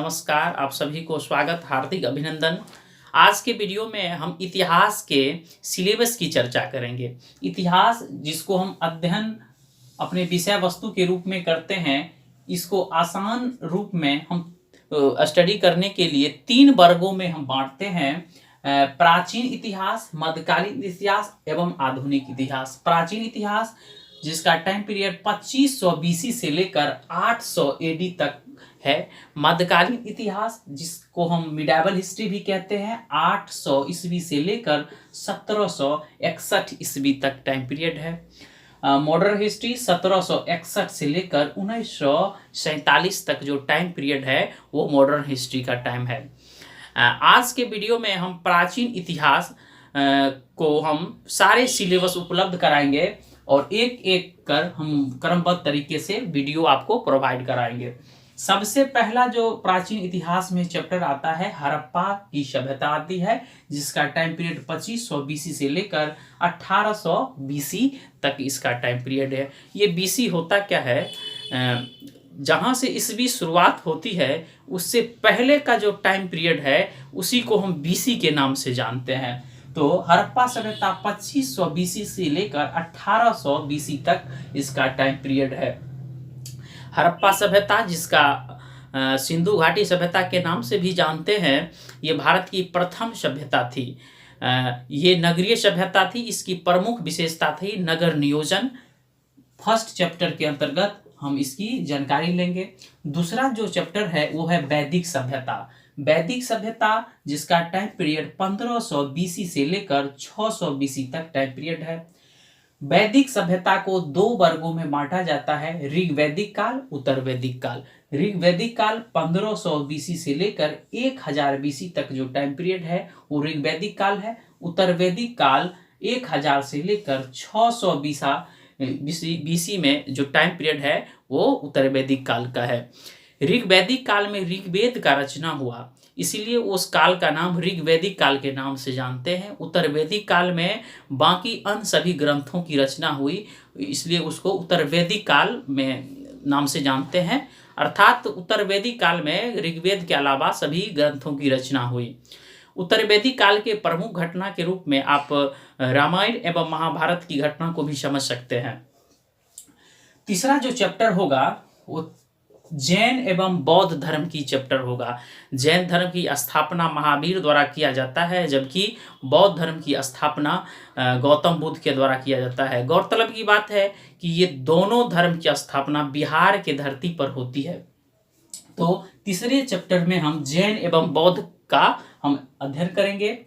नमस्कार, आप सभी को स्वागत, हार्दिक अभिनंदन। आज के वीडियो में हम इतिहास के सिलेबस की चर्चा करेंगे। इतिहास जिसको हम अध्ययन अपने विषय वस्तु के रूप में करते हैं, इसको आसान रूप में हम स्टडी करने के लिए 3 वर्गों में हम बांटते हैं। प्राचीन इतिहास, मध्यकालीन इतिहास एवं आधुनिक इतिहास। प्राचीन इतिहास जिसका टाइम पीरियड 2500 बीसी से लेकर 800 एडी तक है। मध्यकालीन इतिहास जिसको हम मिडाइवल हिस्ट्री भी कहते हैं, 800 ईस्वी से लेकर 1761 ईस्वी तक टाइम पीरियड है। मॉडर्न हिस्ट्री 1761 से लेकर 1947 तक जो टाइम पीरियड है वो मॉडर्न हिस्ट्री का टाइम है। आज के वीडियो में हम प्राचीन इतिहास को हम सारे सिलेबस उपलब्ध कराएंगे और एक एक कर हम क्रमबद्ध तरीके से वीडियो आपको प्रोवाइड कराएंगे। सबसे पहला जो प्राचीन इतिहास में चैप्टर आता है, हड़प्पा की सभ्यता आती है, जिसका टाइम पीरियड 2500 बीसी से लेकर 1800 बीसी तक इसका टाइम पीरियड है। ये बीसी होता क्या है? जहाँ से ईस्वी शुरुआत होती है उससे पहले का जो टाइम पीरियड है उसी को हम बीसी के नाम से जानते हैं। तो हड़प्पा सभ्यता 2500 बीसी से लेकर 1800 बीसी तक इसका टाइम पीरियड है। हड़प्पा सभ्यता जिसका सिंधु घाटी सभ्यता के नाम से भी जानते हैं, ये भारत की प्रथम सभ्यता थी। ये नगरीय सभ्यता थी। इसकी प्रमुख विशेषता थी नगर नियोजन। फर्स्ट चैप्टर के अंतर्गत हम इसकी जानकारी लेंगे। दूसरा जो चैप्टर है वो है वैदिक सभ्यता। वैदिक सभ्यता जिसका टाइम पीरियड 1500 बीसी से लेकर 600 बीसी तक टाइम पीरियड है। वैदिक सभ्यता को 2 वर्गों में बांटा जाता है, ऋग्वैदिक काल, उत्तर वैदिक काल। ऋग्वैदिक काल 1500 बीसी से लेकर 1000 बीसी तक जो टाइम पीरियड है वो ऋग्वैदिक काल है। उत्तर वैदिक काल 1000 से लेकर 600 बीसी में जो टाइम पीरियड है वो उत्तर वैदिक काल का है। ऋग्वैदिक काल में ऋग्वेद का रचना हुआ, इसीलिए उस काल का नाम ऋग्वैदिक काल के नाम से जानते हैं। उत्तर वैदिक काल में बाकी अन्य सभी ग्रंथों की रचना हुई, इसलिए उसको उत्तर वैदिक काल में नाम से जानते हैं। अर्थात उत्तर वैदिक काल में ऋग्वेद के अलावा सभी ग्रंथों की रचना हुई। उत्तर वैदिक काल के प्रमुख घटना के रूप में आप रामायण एवं महाभारत की घटना को भी समझ सकते हैं। तीसरा जो चैप्टर होगा वो जैन एवं बौद्ध धर्म की चैप्टर होगा। जैन धर्म की स्थापना महावीर द्वारा किया जाता है, जबकि बौद्ध धर्म की स्थापना गौतम बुद्ध के द्वारा किया जाता है। गौरतलब की बात है कि ये दोनों धर्म की स्थापना बिहार के धरती पर होती है। तो तीसरे चैप्टर में हम जैन एवं बौद्ध का हम अध्ययन करेंगे।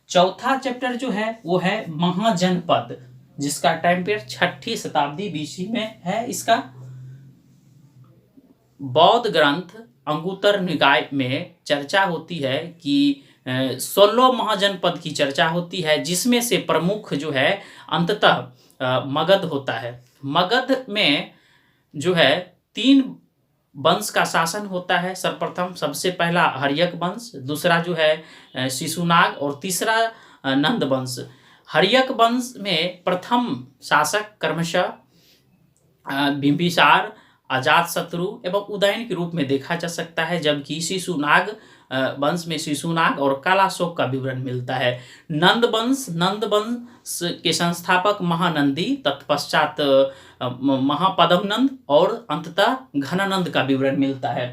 चौथा चैप्टर जो है वो है महाजनपद, जिसका टाइम पीरियड 6ठी शताब्दी बीसी में है। इसका बौद्ध ग्रंथ अंगुत्तर निकाय में चर्चा होती है कि 16 महाजनपद की चर्चा होती है, जिसमें से प्रमुख जो है अंततः मगध होता है। मगध में जो है 3 वंश का शासन होता है। सर्वप्रथम सबसे पहला हर्यक वंश, दूसरा जो है शिशुनाग और तीसरा नंद वंश। हर्यक वंश में प्रथम शासक क्रमशः बिंबिसार, अजातशत्रु एवं उदयन के रूप में देखा जा सकता है, जबकि शिशुनाग वंश में शिशुनाग और कालाशोक का विवरण मिलता है। नंद वंश के संस्थापक महानंदी, तत्पश्चात महापद्मनंद और अंततः घनानंद का विवरण मिलता है।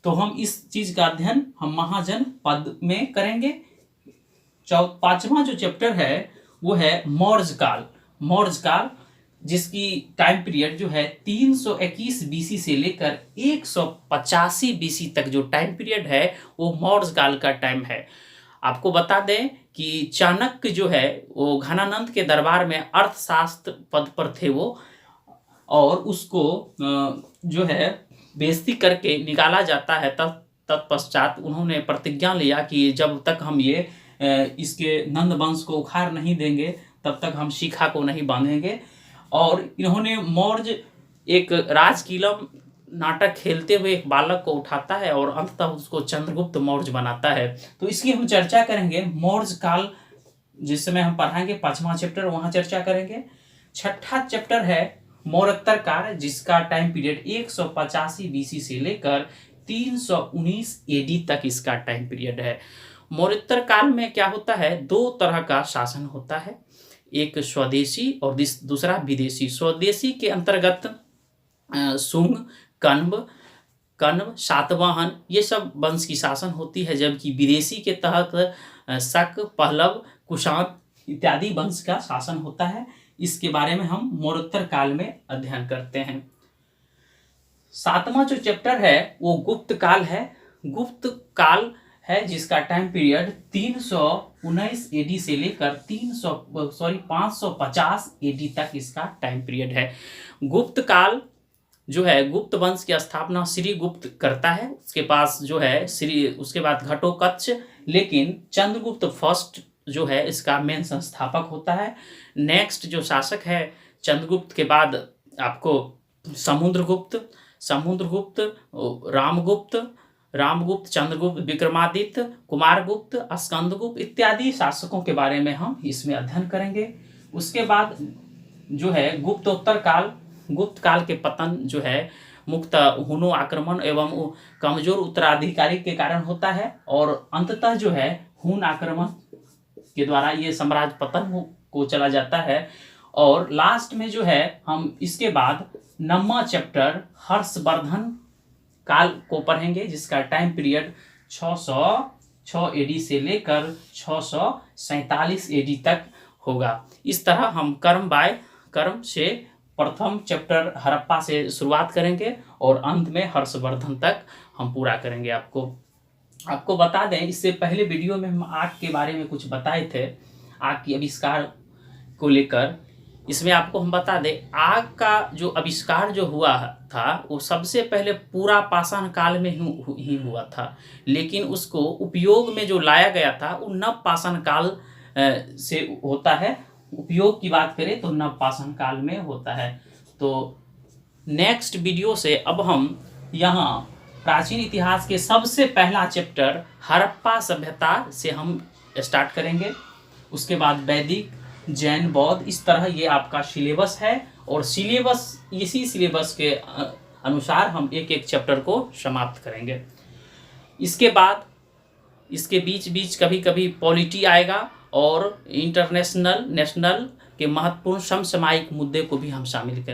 तो हम इस चीज का अध्ययन हम महाजनपद में करेंगे। 5वां जो चैप्टर है वो है मौर्य काल। मौर्य काल जिसकी टाइम पीरियड जो है 321 बीसी से लेकर 185 बीसी तक जो टाइम पीरियड है वो मौर्य काल का टाइम है। आपको बता दें कि चाणक्य जो है वो घनानंद के दरबार में अर्थशास्त्र पद पर थे वो, और उसको जो है बेइज्जती करके निकाला जाता है। तत्पश्चात उन्होंने प्रतिज्ञा लिया कि जब तक हम ये इसके नंद वंश को उखाड़ नहीं देंगे तब तक हम शिखा को नहीं बांधेंगे। और इन्होंने मौर्य एक राजकीलम नाटक खेलते हुए एक बालक को उठाता है और अंततः उसको चंद्रगुप्त मौर्य बनाता है। तो इसकी हम चर्चा करेंगे। मौर्य काल जिस समय हम पढ़ाएंगे 5वां चैप्टर, वहां चर्चा करेंगे। 6ठा चैप्टर है मौर्योत्तर काल, जिसका टाइम पीरियड 185 बीसी से लेकर 319 एडी तक इसका टाइम पीरियड है। मौर्योत्तर काल में क्या होता है, दो तरह का शासन होता है, एक स्वदेशी और दूसरा विदेशी। स्वदेशी के अंतर्गत शुंग, कण्व, सातवाहन ये सब वंश की शासन होती है, जबकि विदेशी के तहत शक, पहलव, कुषाण इत्यादि वंश का शासन होता है। इसके बारे में हम मौर्योत्तर काल में अध्ययन करते हैं। सातवां जो चैप्टर है वो गुप्त काल है। गुप्त काल है जिसका टाइम पीरियड 319 एडी से लेकर 550 एडी तक इसका टाइम पीरियड है। गुप्त काल जो है, गुप्त वंश की स्थापना श्री गुप्त करता है, उसके पास जो है उसके बाद घटोत्कच, लेकिन चंद्रगुप्त फर्स्ट जो है इसका मेन संस्थापक होता है। नेक्स्ट जो शासक है चंद्रगुप्त के बाद आपको समुद्रगुप्त, रामगुप्त, चंद्रगुप्त, विक्रमादित्य, कुमारगुप्त, स्कंदगुप्त इत्यादि शासकों के बारे में हम इसमें अध्ययन करेंगे। उसके बाद जो है गुप्तोत्तर काल, गुप्त काल के पतन जो है मुक्त हुनो आक्रमण एवं कमजोर उत्तराधिकारी के कारण होता है, और अंततः जो है हुन आक्रमण के द्वारा ये साम्राज्य पतन को चला जाता है। और लास्ट में जो है हम इसके बाद 9वां चैप्टर हर्षवर्धन काल को पढ़ेंगे, जिसका टाइम पीरियड 606 एडी से लेकर 647 एडी तक होगा। इस तरह हम क्रम बाय क्रम से प्रथम चैप्टर हड़प्पा से शुरुआत करेंगे और अंत में हर्षवर्धन तक हम पूरा करेंगे। आपको बता दें, इससे पहले वीडियो में हम आग के बारे में कुछ बताए थे, आग की आविष्कार को लेकर। इसमें आपको हम बता दें, आग का जो आविष्कार जो हुआ था वो सबसे पहले पूरा पाषाण काल में ही हुआ था, लेकिन उसको उपयोग में जो लाया गया था वो नव पाषाण काल से होता है। उपयोग की बात करें तो नव पाषाण काल में होता है। तो नेक्स्ट वीडियो से अब हम यहाँ प्राचीन इतिहास के सबसे पहला चैप्टर हड़प्पा सभ्यता से हम स्टार्ट करेंगे। उसके बाद वैदिक, जैन, बौद्ध, इस तरह ये आपका सिलेबस है, और इसी सिलेबस के अनुसार हम एक एक चैप्टर को समाप्त करेंगे। इसके बाद इसके बीच कभी कभी पॉलिटी आएगा और नेशनल के महत्वपूर्ण समसामयिक मुद्दे को भी हम शामिल करेंगे।